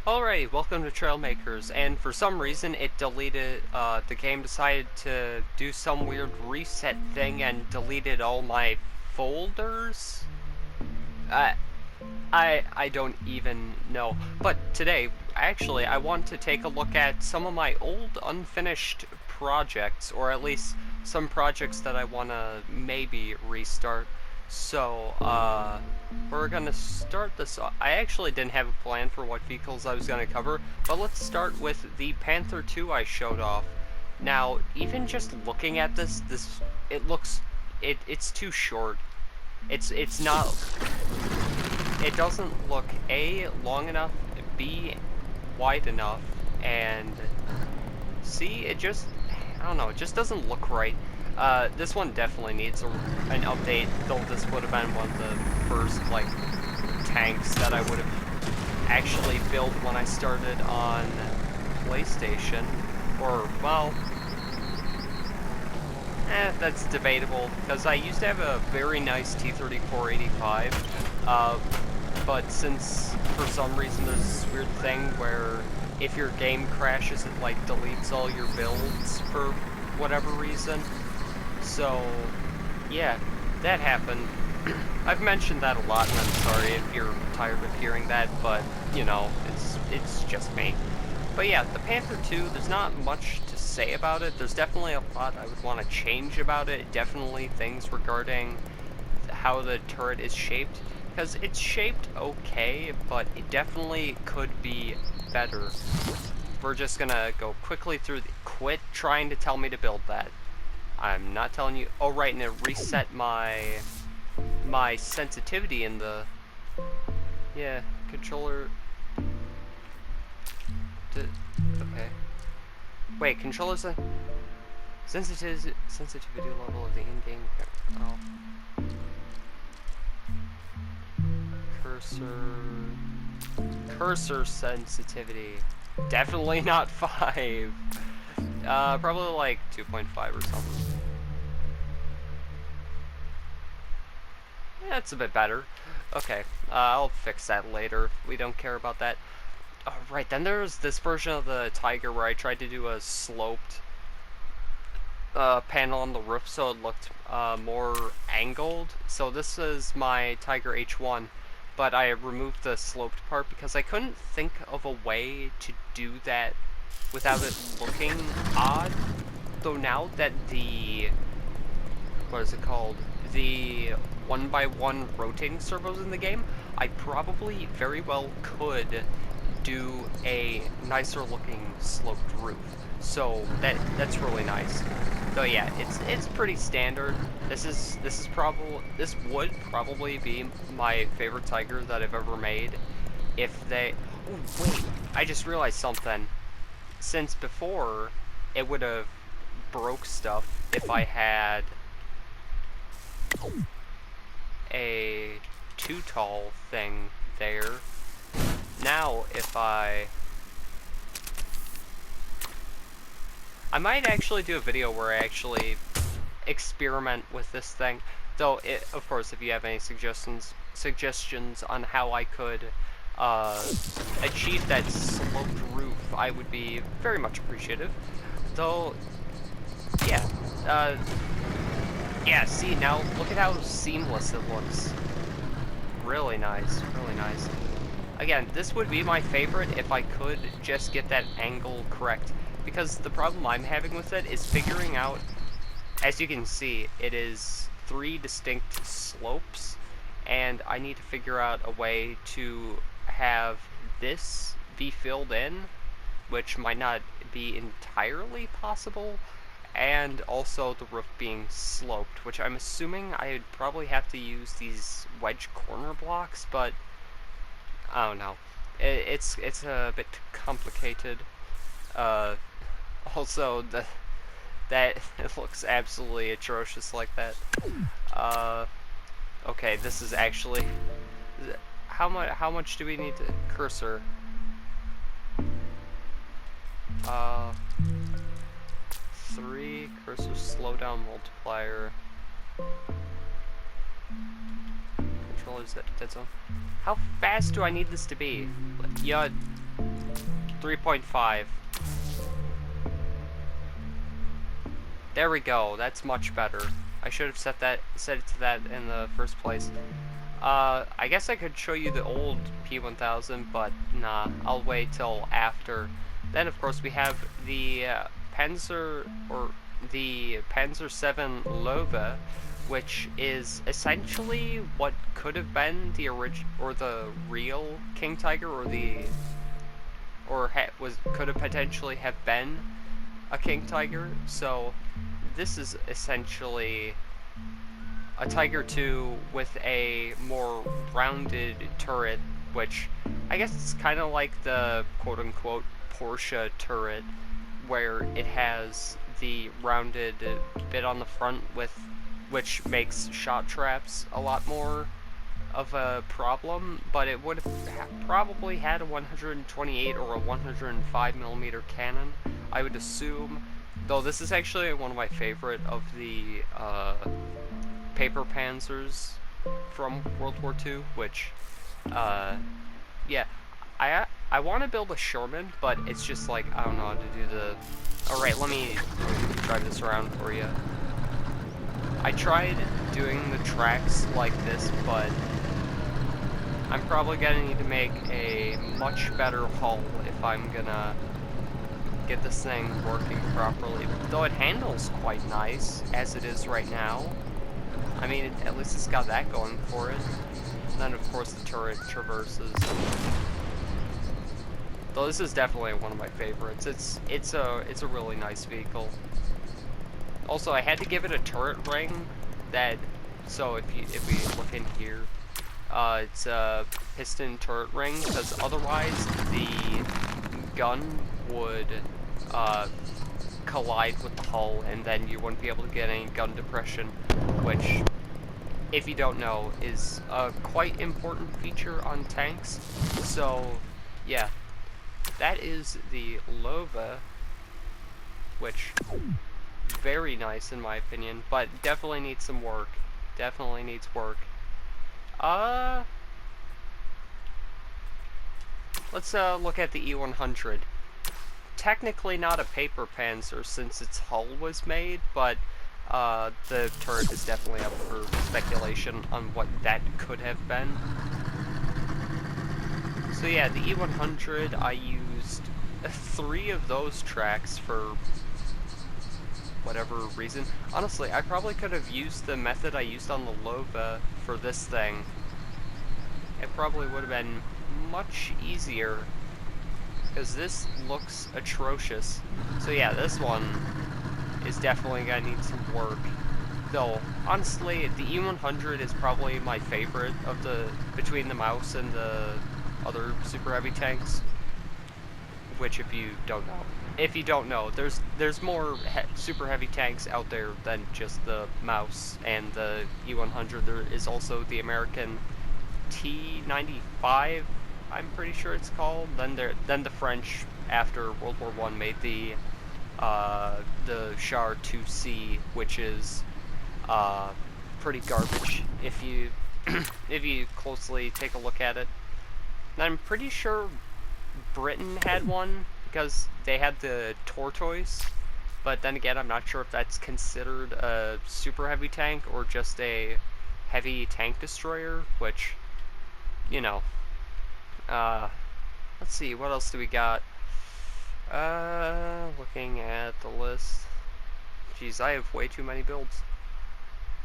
Alright, welcome to Trailmakers, and for some reason it deleted, the game decided to do some weird reset thing and deleted all my folders? I, I don't even know. But today, actually, I want to take a look at some of my old unfinished projects, or at least some projects that I want to maybe restart. So, we're gonna start this off. I actually didn't have a plan for what vehicles I was gonna cover, but let's start with the Panther 2 I showed off. Now, even just looking at this, it's too short. It's not, it doesn't look A, long enough, B, wide enough, and C, I don't know, it just doesn't look right. This one definitely needs an update, though this would have been one of the first, like, tanks that I would have actually built when I started on PlayStation. Or, well, that's debatable, because I used to have a very nice T-34-85, but since, for some reason, there's this weird thing where if your game crashes, it, like, deletes all your builds for whatever reason. So, yeah, that happened. I've mentioned that a lot, and I'm sorry if you're tired of hearing that, but, you know, it's just me. But yeah, the Panther 2, there's not much to say about it. There's definitely a lot I would want to change about it. Definitely things regarding how the turret is shaped, because it's shaped okay, but it definitely could be better. We're just gonna go quickly through quit trying to tell me to build that. I'm not telling you. Oh right, and it reset my sensitivity in the controller. Okay. Wait, controller's a sensitivity level of the in-game. Oh. Cursor sensitivity. Definitely not 5. Probably like 2.5 or something. Yeah, that's a bit better. Okay, I'll fix that later. We don't care about that. Right, then there's this version of the Tiger where I tried to do a sloped panel on the roof so it looked more angled. So this is my Tiger H1, but I removed the sloped part because I couldn't think of a way to do that without it looking odd. Though now that the, what is it called? The 1x1 rotating servos in the game, I probably very well could do a nicer looking sloped roof. So that's really nice. So yeah, it's pretty standard. This would probably be my favorite Tiger that I've ever made. If they, oh wait, I just realized something. Since before, it would have broke stuff if I had a too tall thing there. Now, if I might actually do a video where I actually experiment with this thing. Though, of course, if you have any suggestions on how I could achieve that sloped roof, I would be very much appreciative. Though, yeah, yeah, see, now look at how seamless it looks. Really nice, really nice. Again, this would be my favorite if I could just get that angle correct, because the problem I'm having with it is figuring out, as you can see, it is 3 distinct slopes, and I need to figure out a way to have this be filled in, which might not be entirely possible, and also the roof being sloped, which I'm assuming I'd probably have to use these wedge corner blocks, but I don't know. It's a bit complicated. Also, that it looks absolutely atrocious like that. Okay, this is actually, how much do we need to cursor? 3 cursor slowdown multiplier. Controller's dead zone. How fast do I need this to be? Yeah, 3.5. There we go. That's much better. I should have set it to that in the first place. I guess I could show you the old P1000, but nah, I'll wait till after. Then, of course, we have the Panzer 7 Löwe, which is essentially what could have been the real King Tiger, could have potentially have been a King Tiger. So this is essentially a Tiger 2 with a more rounded turret, which I guess it's kind of like the quote-unquote Porsche turret, where it has the rounded bit on the front, which makes shot traps a lot more of a problem, but it would have probably had a 128 or a 105mm cannon, I would assume. Though this is actually one of my favorite of the paper panzers from World War II, which, yeah, I want to build a Sherman, but it's just like, I don't know how to do the... Alright, let me drive this around for you. I tried doing the tracks like this, but I'm probably gonna need to make a much better hull if I'm gonna get this thing working properly. Though it handles quite nice, as it is right now. I mean, at least it's got that going for it. And then, of course, the turret traverses. Though this is definitely one of my favorites. It's a really nice vehicle. Also, I had to give it a turret ring that, so if we look in here, it's a piston turret ring, because otherwise the gun would collide with the hull, and then you wouldn't be able to get any gun depression, which, if you don't know, is a quite important feature on tanks. So, yeah, that is the Löwe, which, very nice in my opinion, but definitely needs some work. Definitely needs work. Let's look at the E100. Technically not a paper panzer since its hull was made, but the turret is definitely up for speculation on what that could have been. So yeah, the E100, I used 3 of those tracks for whatever reason. Honestly, I probably could have used the method I used on the Löwe for this thing. It probably would have been much easier, because this looks atrocious. So yeah, this one is definitely gonna need some work. Though, honestly, the E100 is probably my favorite of between the Mouse and the other super heavy tanks. Which, if you don't know, there's more super heavy tanks out there than just the Mouse and the E100. There is also the American T95, I'm pretty sure it's called. Then the French, after World War I, made the Char 2C, which is pretty garbage if you if you closely take a look at it. And I'm pretty sure Britain had one because they had the Tortoise, but then again, I'm not sure if that's considered a super heavy tank or just a heavy tank destroyer, which, you know. Let's see, what else do we got? Looking at the list. Jeez, I have way too many builds.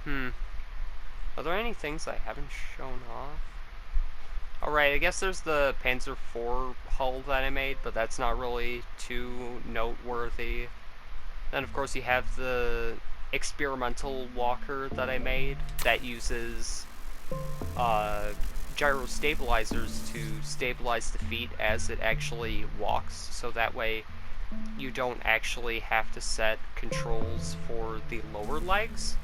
Are there any things I haven't shown off? Alright, I guess there's the Panzer IV hull that I made, but that's not really too noteworthy. Then, of course, you have the experimental walker that I made that uses gyro stabilizers to stabilize the feet as it actually walks, so that way you don't actually have to set controls for the lower legs,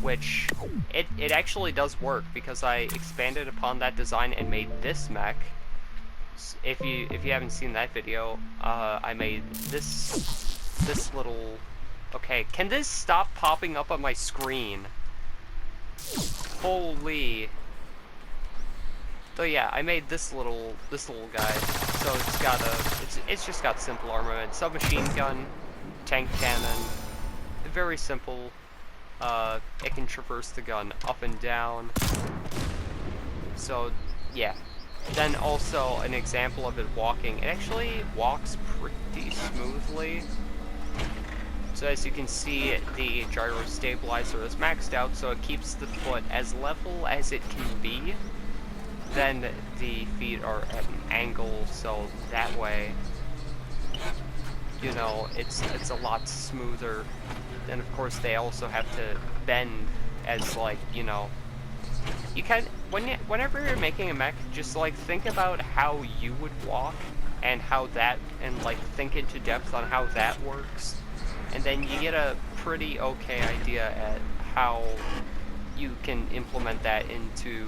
which it actually does work, because I expanded upon that design and made this mech. If you haven't seen that video, I made this little... Okay, can this stop popping up on my screen? Holy... So yeah, I made this little guy. So it's just got simple armament, submachine gun, tank cannon, very simple. It can traverse the gun up and down. So yeah. Then also an example of it walking. It actually walks pretty smoothly. So as you can see, the gyro stabilizer is maxed out, so it keeps the foot as level as it can be. Then the feet are at an angle, so that way, you know, it's a lot smoother. And of course, they also have to bend as, like, you know, you can whenever you're making a mech, just like think about how you would walk and how that, and like think into depth on how that works, and then you get a pretty okay idea at how you can implement that into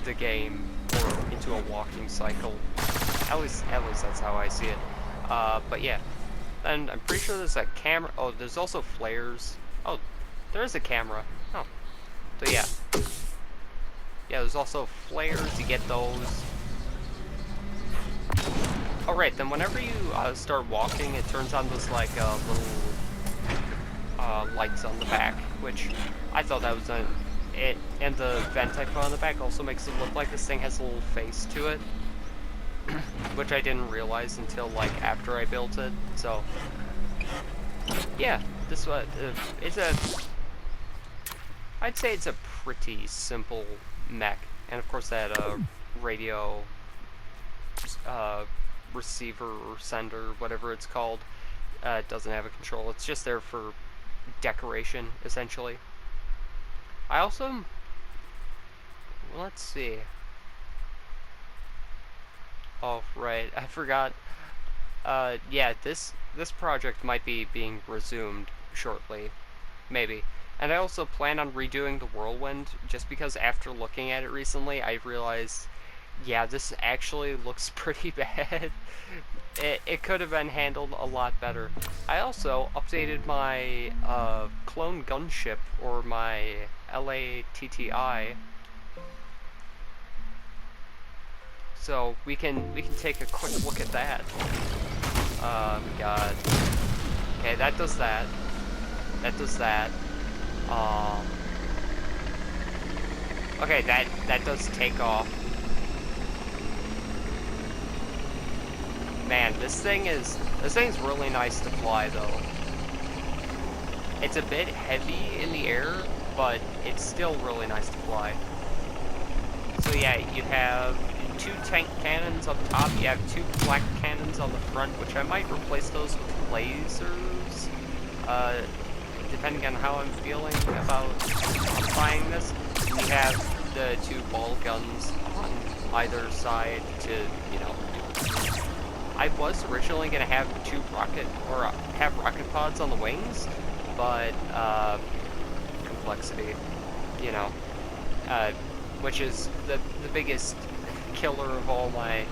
the game or into a walking cycle. At least that's how I see it. But yeah, and I'm pretty sure there's a camera. Oh, there's also flares. Oh, there's a camera. Oh, so yeah. Yeah, there's also flares, you get those. Alright, then whenever you start walking, it turns on those, like, little lights on the back, which I thought that was it. And the vent I put on the back also makes it look like this thing has a little face to it, which I didn't realize until, like, after I built it, so. Yeah, this one, I'd say it's a pretty simple mech, and of course that radio receiver or sender, whatever it's called, doesn't have a control. It's just there for decoration, essentially. I also, let's see. Oh right, I forgot. Yeah, this project might be being resumed shortly, maybe. And I also plan on redoing the Whirlwind, just because after looking at it recently, I realized, yeah, this actually looks pretty bad. It could have been handled a lot better. I also updated my clone gunship, or my LATTI, so we can take a quick look at that. God. Okay, that does that. That does that. Okay, that does take off. Man, this thing's really nice to fly though. It's a bit heavy in the air, but it's still really nice to fly. So yeah, you have 2 tank cannons up top, you have 2 flak cannons on the front, which I might replace those with lasers, depending on how I'm feeling about applying this. You have the 2 ball guns on either side to, you know, I was originally going to have 2 have rocket pods on the wings, but, complexity, you know, which is the biggest killer of all my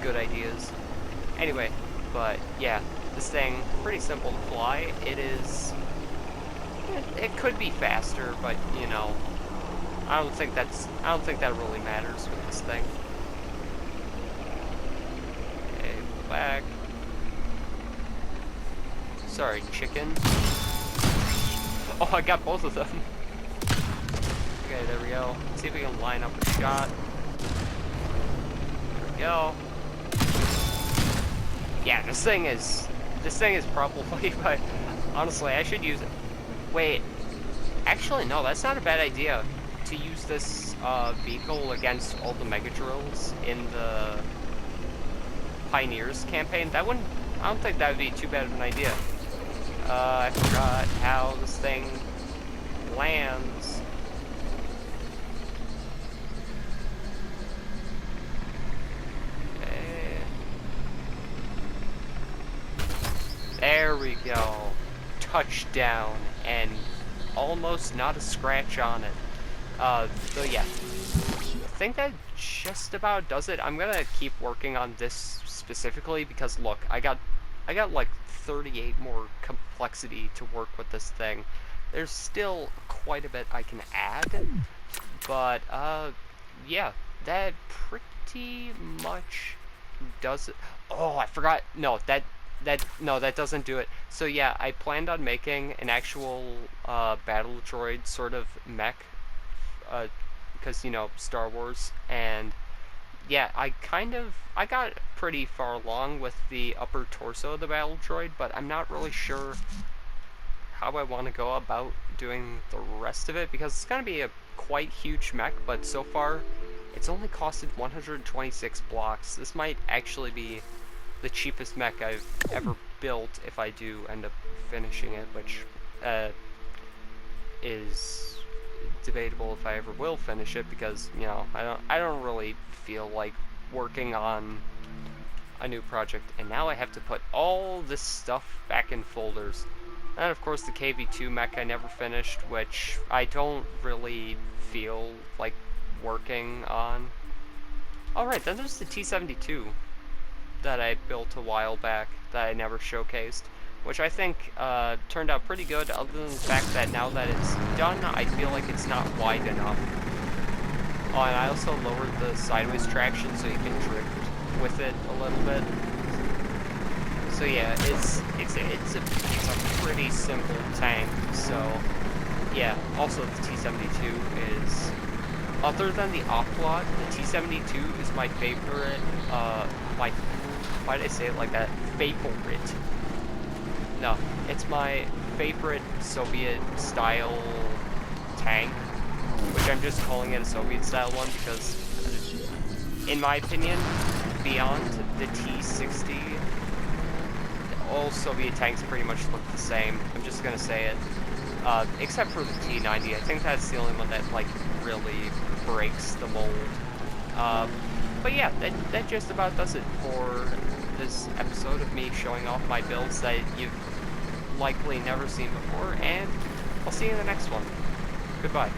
good ideas. Anyway, but yeah, this thing, pretty simple to fly. It could be faster, but you know, I don't think that really matters with this thing. Okay, go back. Sorry, chicken. Oh, I got both of them. Okay, there we go. Let's see if we can line up a shot. There we go. Yeah, this thing is probably, but honestly, I should use it. Wait, actually, no, that's not a bad idea to use this vehicle against all the Mega Drills in the Pioneers campaign. I don't think that would be too bad of an idea. I forgot how this thing lands. Okay. There we go. Touchdown, and almost not a scratch on it. So yeah, I think that just about does it. I'm gonna keep working on this specifically because look, I got like 38 more complexity to work with this thing. There's still quite a bit I can add, but yeah, that pretty much does it. Oh, I forgot. No, that doesn't do it. So yeah, I planned on making an actual battle droid sort of mech, because Star Wars, and yeah, I got pretty far along with the upper torso of the battle droid, but I'm not really sure how I want to go about doing the rest of it, because it's going to be a quite huge mech, but so far it's only costed 126 blocks. This might actually be the cheapest mech I've ever built if I do end up finishing it, which is debatable if I ever will finish it, because I don't really feel like working on a new project, and now I have to put all this stuff back in folders. And of course the KV2 mech I never finished, which I don't really feel like working on. Alright, then there's the T-72 that I built a while back that I never showcased, which I think turned out pretty good, other than the fact that now that it's done, I feel like it's not wide enough. Oh, and I also lowered the sideways traction so you can drift with it a little bit. So yeah, it's a pretty simple tank. So yeah, also the T-72 is, other than the Oplot, the T-72 is my favorite, why did I say it like that? Favorite. No, it's my favorite Soviet-style tank, which I'm just calling it a Soviet-style one because, in my opinion, beyond the T-60, all Soviet tanks pretty much look the same. I'm just gonna say it. Except for the T-90. I think that's the only one that, like, really breaks the mold. But yeah, that just about does it for this episode of me showing off my builds that you've likely never seen before, and I'll see you in the next one. Goodbye.